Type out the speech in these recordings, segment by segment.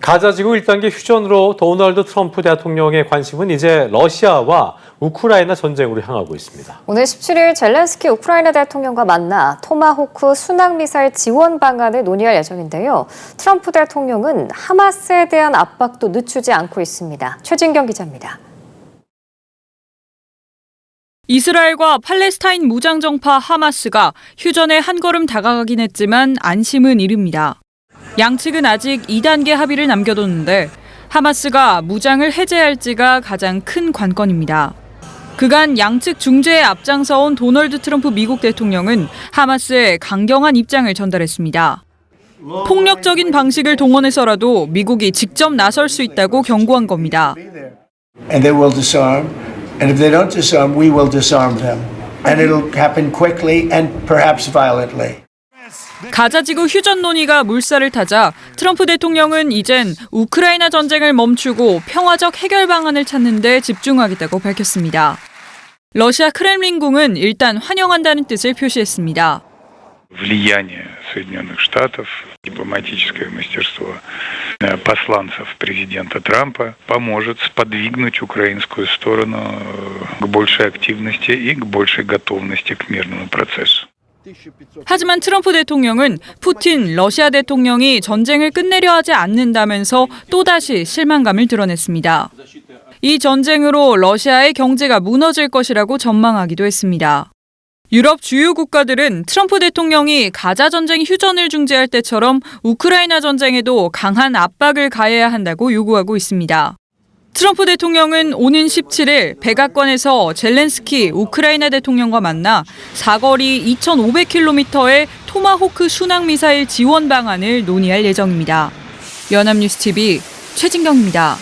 가자지구 1단계 휴전으로 도널드 트럼프 대통령의 관심은 이제 러시아와 우크라이나 전쟁으로 향하고 있습니다. 오늘 17일 젤렌스키 우크라이나 대통령과 만나 토마호크 순항미사일 지원 방안을 논의할 예정인데요. 트럼프 대통령은 하마스에 대한 압박도 늦추지 않고 있습니다. 최진경 기자입니다. 이스라엘과 팔레스타인 무장정파 하마스가 휴전에 한 걸음 다가가긴 했지만 안심은 이릅니다. 양측은 아직 2단계 합의를 남겨뒀는데 하마스가 무장을 해제할지가 가장 큰 관건입니다. 그간 양측 중재에 앞장서온 도널드 트럼프 미국 대통령은 하마스에 강경한 입장을 전달했습니다. 폭력적인 방식을 동원해서라도 미국이 직접 나설 수 있다고 경고한 겁니다. And they will disarm. And if they don't disarm, we will disarm them. And it'll happen quickly and perhaps violently. 가자지구 휴전 논의가 물살을 타자 트럼프 대통령은 이젠 우크라이나 전쟁을 멈추고 평화적 해결 방안을 찾는 데 집중하겠다고 밝혔습니다. 러시아 크렘린궁은 일단 환영한다는 뜻을 표시했습니다. Влияние Соединенных Штатов, дипломатическое мастерство посланцев президента Трампа поможет сподвигнуть украинскую сторону к большей активности и к большей готовности к мирному процессу. 하지만 트럼프 대통령은 푸틴 러시아 대통령이 전쟁을 끝내려 하지 않는다면서 또다시 실망감을 드러냈습니다. 이 전쟁으로 러시아의 경제가 무너질 것이라고 전망하기도 했습니다. 유럽 주요 국가들은 트럼프 대통령이 가자 전쟁 휴전을 중재할 때처럼 우크라이나 전쟁에도 강한 압박을 가해야 한다고 요구하고 있습니다. 트럼프 대통령은 오는 17일 백악관에서 젤렌스키 우크라이나 대통령과 만나 사거리 2,500km의 토마호크 순항미사일 지원 방안을 논의할 예정입니다. 연합뉴스TV 최진경입니다.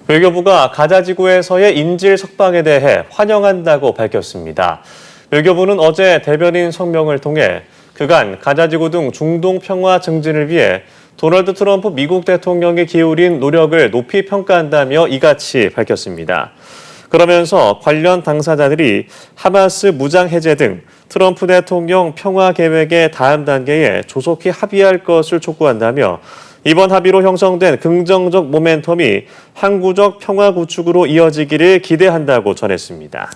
외교부가 가자지구에서의 인질 석방에 대해 환영한다고 밝혔습니다. 외교부는 어제 대변인 성명을 통해 그간 가자지구 등 중동 평화 증진을 위해 도널드 트럼프 미국 대통령이 기울인 노력을 높이 평가한다며 이같이 밝혔습니다. 그러면서 관련 당사자들이 하마스 무장 해제 등 트럼프 대통령 평화 계획의 다음 단계에 조속히 합의할 것을 촉구한다며 이번 합의로 형성된 긍정적 모멘텀이 항구적 평화 구축으로 이어지기를 기대한다고 전했습니다.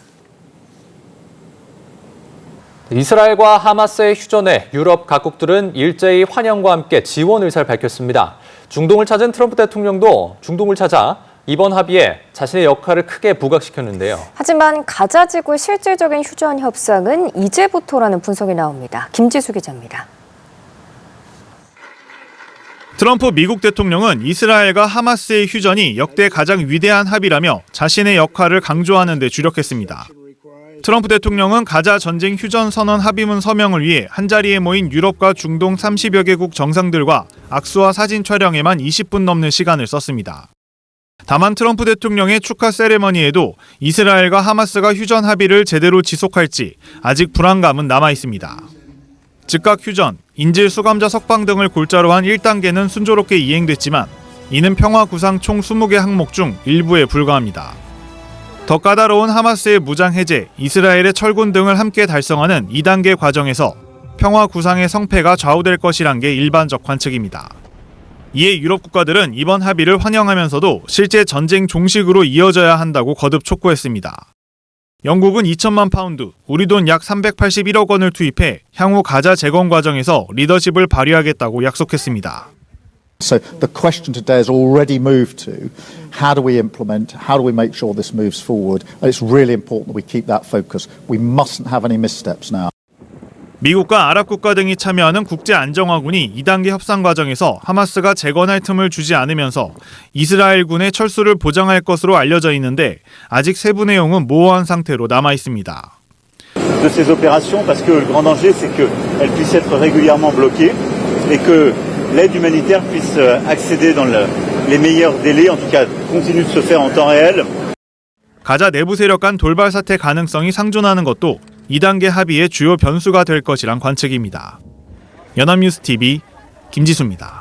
이스라엘과 하마스의 휴전에 유럽 각국들은 일제히 환영과 함께 지원 의사를 밝혔습니다. 중동을 찾은 트럼프 대통령도 중동을 찾아 이번 합의에 자신의 역할을 크게 부각시켰는데요. 하지만 가자지구의 실질적인 휴전 협상은 이제부터라는 분석이 나옵니다. 김지수 기자입니다. 트럼프 미국 대통령은 이스라엘과 하마스의 휴전이 역대 가장 위대한 합의라며 자신의 역할을 강조하는 데 주력했습니다. 트럼프 대통령은 가자 전쟁 휴전 선언 합의문 서명을 위해 한자리에 모인 유럽과 중동 30여 개국 정상들과 악수와 사진 촬영에만 20분 넘는 시간을 썼습니다. 다만 트럼프 대통령의 축하 세레머니에도 이스라엘과 하마스가 휴전 합의를 제대로 지속할지 아직 불안감은 남아 있습니다. 즉각 휴전, 인질 수감자 석방 등을 골자로 한 1단계는 순조롭게 이행됐지만 이는 평화 구상 총 20개 항목 중 일부에 불과합니다. 더 까다로운 하마스의 무장 해제, 이스라엘의 철군 등을 함께 달성하는 2단계 과정에서 평화 구상의 성패가 좌우될 것이란 게 일반적 관측입니다. 이에 유럽 국가들은 이번 합의를 환영하면서도 실제 전쟁 종식으로 이어져야 한다고 거듭 촉구했습니다. 영국은 2천만 파운드, 우리 돈 약 381억 원을 투입해 향후 가자 재건 과정에서 리더십을 발휘하겠다고 약속했습니다. So the question today has already moved to how do we implement, how do we make sure this moves forward? And it's really important that we keep that focus. We mustn't have any missteps now. 미국과 아랍 국가 등이 참여하는 국제안정화군이 2단계 협상 과정에서 하마스가 재건할 틈을 주지 않으면서 이스라엘군의 철수를 보장할 것으로 알려져 있는데 아직 세부 내용은 모호한 상태로 남아 있습니다. De ces opérations parce que le grand danger c'est qu'elles puissent être régulièrement bloquées et que l'aide humanitaire puisse accéder dans les meilleurs délais, en tout cas continue de se faire en temps réel. 가자 내부 세력 간 돌발 사태 가능성이 상존하는 것도 2단계 합의의 주요 변수가 될 것이란 관측입니다. 연합뉴스TV 김지수입니다.